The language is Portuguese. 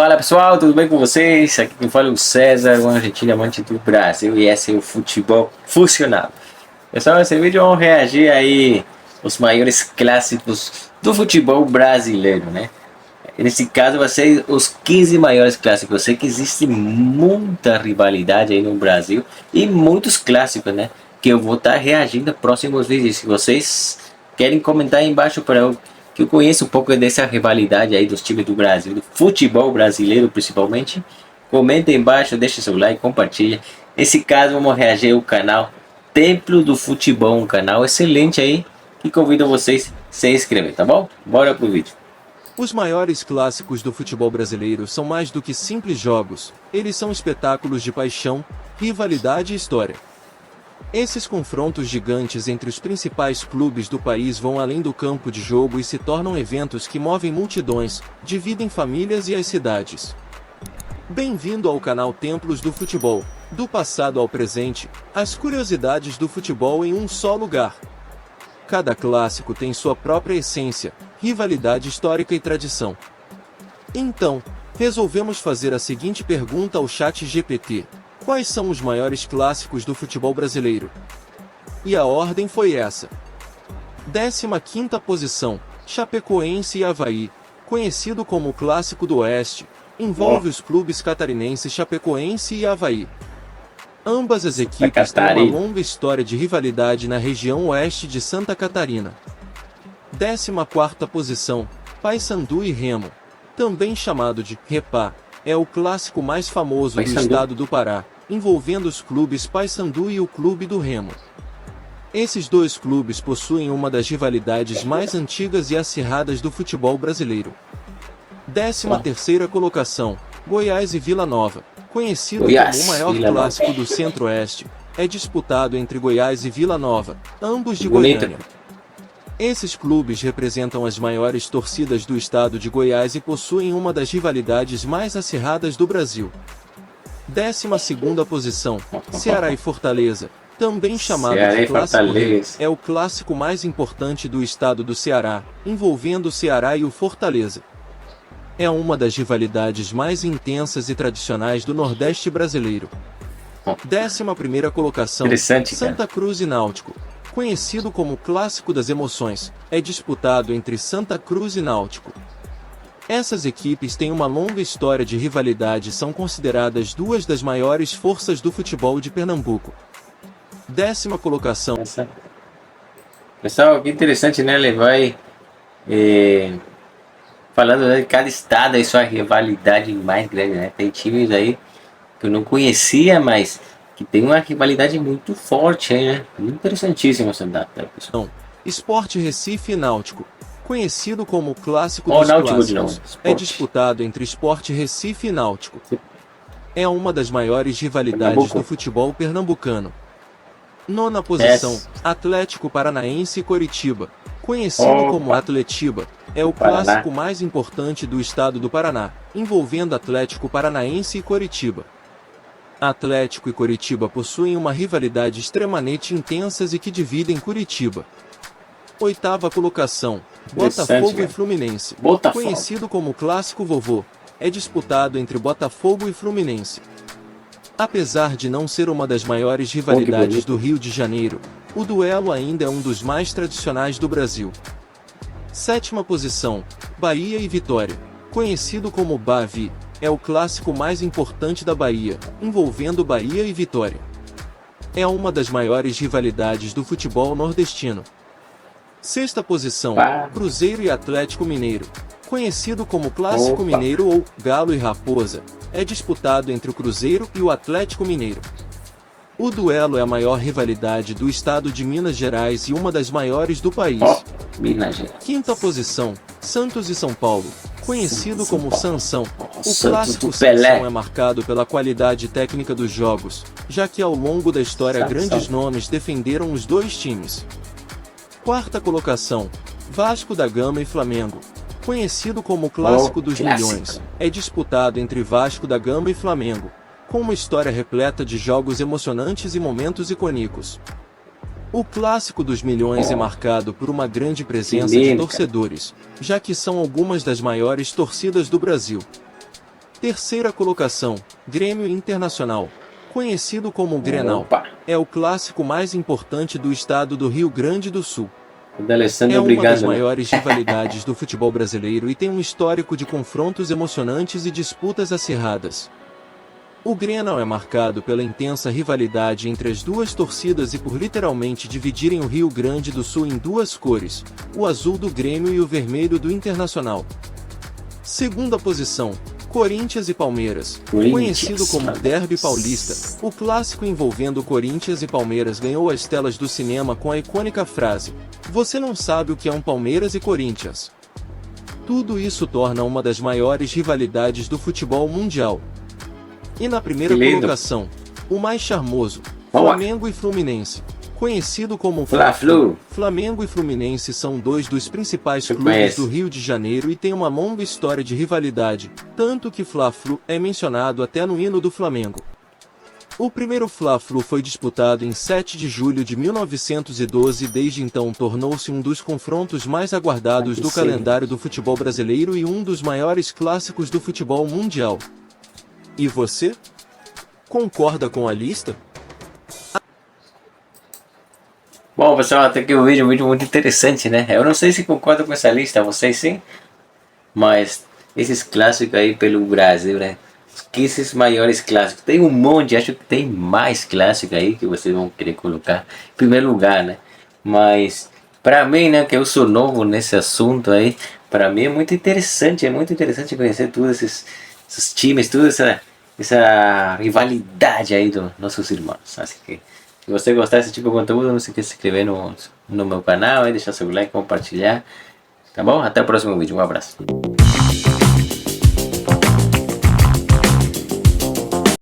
Fala pessoal, tudo bem com vocês? Aqui quem fala é o César, um argentino amante do Brasil, e esse é o Futebol Funcional. Pessoal, nesse vídeo vamos reagir aí os maiores clássicos do futebol brasileiro, né? Nesse caso vai ser os 15 maiores clássicos. Eu sei que existe muita rivalidade aí no Brasil e muitos clássicos, né? Que eu vou estar reagindo nos próximos vídeos. Se vocês querem comentar aí embaixo para eu que eu conheço um pouco dessa rivalidade aí dos times do Brasil, do futebol brasileiro principalmente, comenta aí embaixo, deixa seu like, compartilha. Nesse caso vamos reagir ao canal Templo do Futebol, um canal excelente aí, que convido vocês a se inscrever, tá bom? Bora pro vídeo. Os maiores clássicos do futebol brasileiro são mais do que simples jogos, eles são espetáculos de paixão, rivalidade e história. Esses confrontos gigantes entre os principais clubes do país vão além do campo de jogo e se tornam eventos que movem multidões, dividem famílias e as cidades. Bem-vindo ao canal Templos do Futebol, do passado ao presente, as curiosidades do futebol em um só lugar. Cada clássico tem sua própria essência, rivalidade histórica e tradição. Então, resolvemos fazer a seguinte pergunta ao ChatGPT: quais são os maiores clássicos do futebol brasileiro? E a ordem foi essa. 15ª posição, Chapecoense e Avaí, conhecido como o Clássico do Oeste, envolve os clubes catarinenses Chapecoense e Avaí. Ambas as equipes têm uma longa história de rivalidade na região oeste de Santa Catarina. 14ª posição, Paysandu e Remo, também chamado de Repá, é o clássico mais famoso do estado do Pará, envolvendo os clubes Paysandu e o Clube do Remo. Esses dois clubes possuem uma das rivalidades mais antigas e acirradas do futebol brasileiro. 13ª colocação, Goiás e Vila Nova, conhecido como o maior clássico do Centro-Oeste, é disputado entre Goiás e Vila Nova, ambos de Goiânia. Esses clubes representam as maiores torcidas do estado de Goiás e possuem uma das rivalidades mais acirradas do Brasil. 12ª posição, Ceará e Fortaleza, também chamado de Clássico Rei, é o clássico mais importante do estado do Ceará, envolvendo o Ceará e o Fortaleza. É uma das rivalidades mais intensas e tradicionais do Nordeste brasileiro. 11ª colocação, Santa Cruz e Náutico, conhecido como Clássico das Emoções, é disputado entre Santa Cruz e Náutico. Essas equipes têm uma longa história de rivalidade e são consideradas duas das maiores forças do futebol de Pernambuco. 10ª colocação. Pessoal, que interessante, né? Ele vai falando de cada estado e sua rivalidade mais grande, né? Tem times aí que eu não conhecia, mas que tem uma rivalidade muito forte, né? Muito interessantíssimo essa data, pessoal. Sport Recife e Náutico, conhecido como o Clássico dos Clássicos, é disputado entre Sport Recife e Náutico. É uma das maiores rivalidades do futebol pernambucano. 9ª posição, Atlético Paranaense e Coritiba, conhecido como Atletiba, é o clássico mais importante do estado do Paraná, envolvendo Atlético Paranaense e Coritiba. Atlético e Coritiba possuem uma rivalidade extremamente intensa e que dividem Curitiba. 8ª colocação, Botafogo e Fluminense, conhecido como Clássico Vovô, é disputado entre Botafogo e Fluminense. Apesar de não ser uma das maiores rivalidades do Rio de Janeiro, o duelo ainda é um dos mais tradicionais do Brasil. 7ª posição, Bahia e Vitória, conhecido como Bavi, é o clássico mais importante da Bahia, envolvendo Bahia e Vitória. É uma das maiores rivalidades do futebol nordestino. 6ª posição, Cruzeiro e Atlético Mineiro, conhecido como Clássico Mineiro ou Galo e Raposa, é disputado entre o Cruzeiro e o Atlético Mineiro. O duelo é a maior rivalidade do estado de Minas Gerais e uma das maiores do país. 5ª posição, Santos e São Paulo, conhecido como Sansão. O clássico Sansão é marcado pela qualidade técnica dos jogos, já que ao longo da história grandes nomes defenderam os dois times. 4ª colocação, Vasco da Gama e Flamengo, conhecido como Clássico dos Milhões, é disputado entre Vasco da Gama e Flamengo, com uma história repleta de jogos emocionantes e momentos icônicos. O Clássico dos Milhões é marcado por uma grande presença de torcedores, já que são algumas das maiores torcidas do Brasil. Terceira colocação, Grêmio Internacional. Conhecido como Grenal, Opa! é o clássico mais importante do estado do Rio Grande do Sul. O D'Alessandro É uma das brigando, né? maiores rivalidades do futebol brasileiro e tem um histórico de confrontos emocionantes e disputas acirradas. O Grenal é marcado pela intensa rivalidade entre as duas torcidas e por literalmente dividirem o Rio Grande do Sul em duas cores, o azul do Grêmio e o vermelho do Internacional. Segunda posição, Corinthians e Palmeiras. Conhecido como Derby Paulista, o clássico envolvendo Corinthians e Palmeiras ganhou as telas do cinema com a icônica frase: "Você não sabe o que é um Palmeiras e Corinthians". Tudo isso torna uma das maiores rivalidades do futebol mundial. E na primeira Que lindo. colocação, o mais charmoso, Vamos lá. Flamengo e Fluminense. Conhecido como Fla-Flu. Flamengo e Fluminense são dois dos principais Você clubes conhece. do Rio de Janeiro e têm uma longa história de rivalidade, tanto que Fla-Flu é mencionado até no hino do Flamengo. O primeiro Fla-Flu foi disputado em 7 de julho de 1912 e desde então tornou-se um dos confrontos mais aguardados do calendário do futebol brasileiro e um dos maiores clássicos do futebol mundial. E você? Concorda com a lista? Bom, pessoal, até que o vídeo é um vídeo muito interessante, né? Eu não sei se concordo com essa lista, vocês sim? Mas esses clássicos aí pelo Brasil, né? Que esses maiores clássicos. Tem um monte, acho que tem mais clássicos aí que vocês vão querer colocar em primeiro lugar, né? Mas pra mim, né, que eu sou novo nesse assunto aí, pra mim é muito interessante conhecer todos esses times, toda essa rivalidade aí dos nossos irmãos. Assim que se você gostar desse tipo de conteúdo, não se esqueça de se inscrever no meu canal, deixar seu like, compartilhar. Tá bom? Até o próximo vídeo. Um abraço.